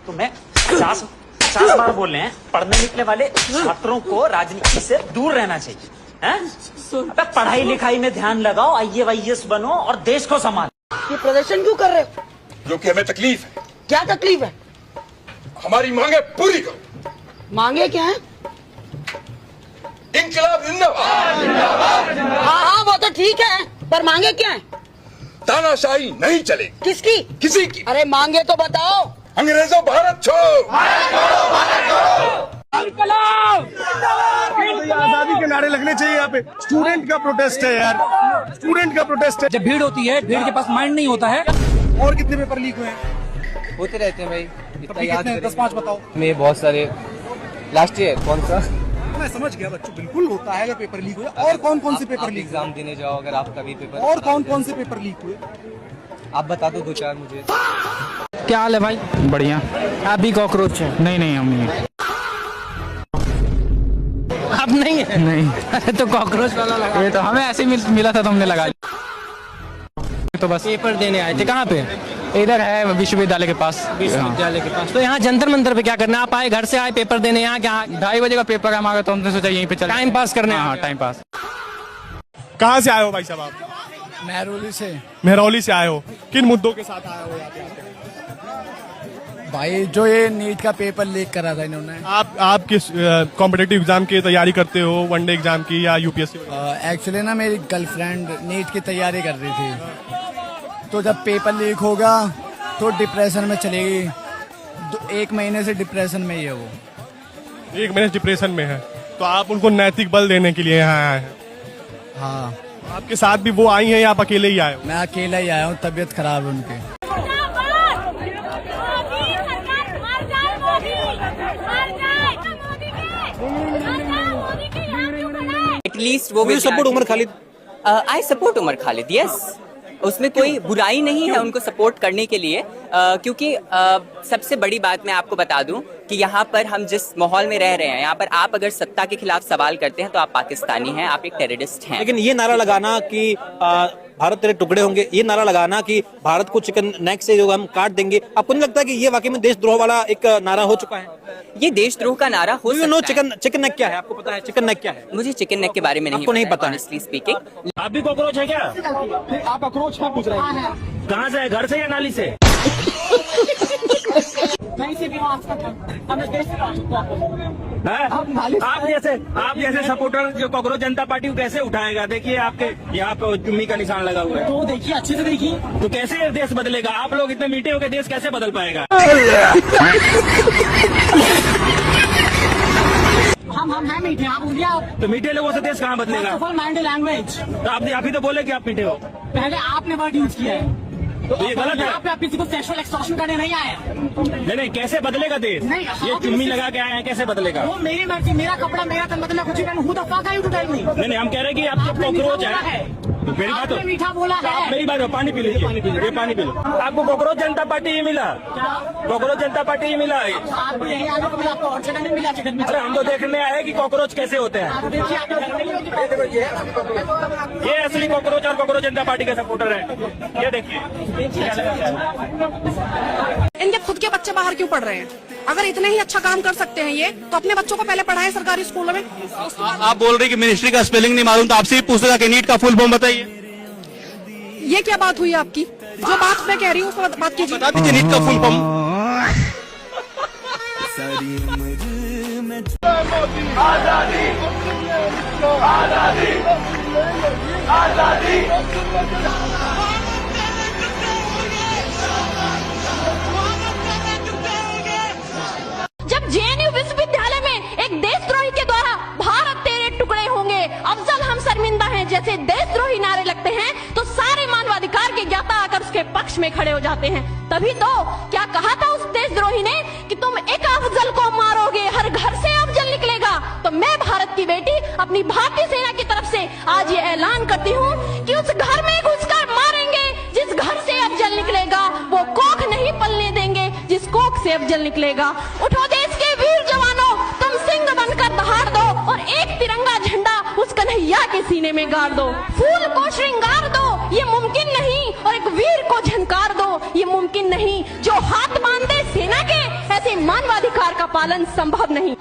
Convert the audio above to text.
तो मैं 50 बार बोल रहे हैं, पढ़ने निकले वाले छात्रों को राजनीति से दूर रहना चाहिए। हैं? अबे पढ़ाई लिखाई में ध्यान लगाओ, IAS बनो और देश को संभालो। ये प्रदर्शन क्यों कर रहे हो? जो कि हमें तकलीफ है। क्या तकलीफ है? हमारी मांगे पूरी करो। मांगे क्या है? इंकलाब जिंदाबाद। हाँ वो तो ठीक है, पर मांगे क्या है? तानाशाही नहीं चलेगी। किसकी? किसी की। अरे मांगे तो बताओ। अंग्रेजों भारत छोड़ो। आजादी के नारे लगने चाहिए यहाँ पे। स्टूडेंट का प्रोटेस्ट है यार, स्टूडेंट का प्रोटेस्ट है। जब भीड़ होती है, भीड़ के पास माइंड नहीं होता है। और कितने पेपर लीक हुए हैं? होते रहते हैं भाई, इतना याद कितने? 10-5 बताओ। में बहुत सारे। लास्ट ईयर कौन सा? मैं समझ गया बच्चों, बिल्कुल होता है अगर पेपर लीक हुए। और कौन कौन से पेपर लीक? एग्जाम देने जाओ अगर आपका भी पेपर। और कौन कौन से पेपर लीक हुए? आप बता दो 2-4 मुझे। क्या हाल है भाई? बढ़िया। आप भी कॉकरोच हैं? नहीं नहीं, हम नहीं। आप नहीं है? नहीं। अरे तो कॉकरोच वाला लगा। ये तो हमें ऐसे मिला था तो हमने लगा लिया। तो बस पेपर देने आए थे। कहाँ पे? इधर है विश्वविद्यालय के पास। विश्वविद्यालय के पास। तो यहाँ जंतर मंतर पे क्या करना? आप आए, घर से आए पेपर देने, यहाँ क्या? 2:30 बजे का पेपर है हमारा, तो हमने सोचा यहीं पे चल टाइम पास करने। हाँ, टाइम पास। कहाँ से आए हो भाई साहब आप? महरौली से। महरौली से आए हो, किन मुद्दों के साथ आए हो यहाँ पे? भाई जो ये नीट का पेपर लीक करा था इन्होंने। आप किस कॉम्पिटिटिव एग्जाम की तैयारी करते हो, वनडे एग्जाम की या UPSC? एक्चुअली ना मेरी गर्लफ्रेंड नीट की तैयारी कर रही थी, तो जब पेपर लीक होगा तो डिप्रेशन में चलेगी। 1 महीने से डिप्रेशन में ही है वो। 1 महीने डिप्रेशन में है, तो आप उनको नैतिक बल देने के लिए यहाँ आए हैं। हाँ। आपके साथ भी वो आई हैं या आप अकेले ही आए हो? मैं अकेला ही आया हूँ, तबीयत खराब है उनकी। एटलीस्ट वो भी support Umar Khalid. I support Umar Khalid, yes. उसमें कोई बुराई नहीं है उनको सपोर्ट करने के लिए, क्योंकि सबसे बड़ी बात मैं आपको बता दूं कि यहाँ पर हम जिस माहौल में रह रहे हैं, यहाँ पर आप अगर सत्ता के खिलाफ सवाल करते हैं तो आप पाकिस्तानी हैं, आप एक टेररिस्ट हैं। लेकिन ये नारा लगाना कि भारत तेरे टुकड़े होंगे, ये नारा लगाना कि भारत को चिकन नेक से जो हम काट देंगे, आपको नहीं लगता कि ये वाकई में देशद्रोह वाला एक नारा हो चुका है? ये देशद्रोह का नारा हो सकता है। चिकन नेक क्या है? आपको पता है चिकन नेक क्या है? मुझे चिकन नेक के बारे में आपको नहीं पता? Honestly speaking. आप भी कॉकरोच है क्या? आप अखरोच क्या पूछ रहे हैं? कहाँ से है, घर से या नाली से? आप जैसे सपोर्टर जो कांग्रेस जनता पार्टी को कैसे उठाएगा? देखिए आपके यहाँ पे चुम्मी का निशान लगा हुआ है, तो देखिए अच्छे से देखिए, तो कैसे देश बदलेगा? आप लोग इतने मीठे होकर देश कैसे बदल पाएगा? हम हैं मीठे, आप बोलिए। आप तो मीठे लोगों से देश कहाँ बदलेगा? Mind language. तो आप ही तो बोले कि आप मीठे हो। पहले आपने वर्ड यूज किया है, तो ये गलत है। आप किसी को सेक्सुअल एक्सटॉर्शन करने नहीं आए। नहीं, कैसे बदलेगा देश? ये चुम्मी लगा के आए हैं, कैसे बदलेगा? वो मेरी मर्जी, मेरा कपड़ा, मेरा तन, मतलब कुछ भी। हूँ दफा का नहीं, हम कह रहे हैं कि आप कॉकरोच है। मेरी बात हो, मीठा बोला है। मेरी बात हो, पानी पी लीजिए, ये पानी पी लो। आपको कॉकरोच जनता पार्टी ही मिला? कॉकरोच जनता पार्टी ही मिला है? आपको यही आने को मिला, आपको और चिकन नहीं मिला। चिकन अरे हम तो देखने आए कि कॉकरोच कैसे होते हैं। ये असली कॉकरोच और कॉकरोच जनता पार्टी के सपोर्टर है। ये देखिए। इनके खुद के बच्चे बाहर क्यों पढ़ रहे हैं? अगर इतने ही अच्छा काम कर सकते हैं ये, तो अपने बच्चों को पहले पढ़ाएं सरकारी स्कूलों में। आप बोल रहे कि मिनिस्ट्री का स्पेलिंग नहीं मालूम, तो आपसे ही पूछेगा कि नीट का फुल फॉर्म बताइए। ये क्या बात हुई आपकी? जो बात मैं कह रही हूँ उस बात कीजिए। बता दीजिए नीट का फुल फॉर्म। आजादी आजादी आजादी। जब JNU विश्वविद्यालय में एक देशद्रोही के द्वारा भारत तेरे टुकड़े होंगे, अफजल हम शर्मिंदा हैं जैसे देशद्रोही नारे लगते हैं, तो सारे मानवाधिकार के ज्ञाता आकर उसके पक्ष में खड़े हो जाते हैं। तभी तो क्या कहा था उस देशद्रोही ने कि तुम एक अफजल को मारोगे, हर घर से अफजल निकलेगा। तो मैं भारत की बेटी अपनी भारतीय सेना की तरफ से आज ये ऐलान करती हूँ कि उस घर में घुसकर मारेंगे जिस घर से अफजल निकलेगा, वो कोख नहीं पलने देंगे जिस कोख से अफजल निकलेगा। उठो देश के वीर जवानों, तुम सिंह बनकर दहाड़ दो और एक तिरंगा झंडा उस कन्हैया के सीने में गाड़ दो। फूल को श्रृंगार दो, ये मुमकिन नहीं, और एक वीर को झनकार दो, ये मुमकिन नहीं। जो हाथ बांधे सेना के, ऐसे मानवाधिकार का पालन संभव नहीं।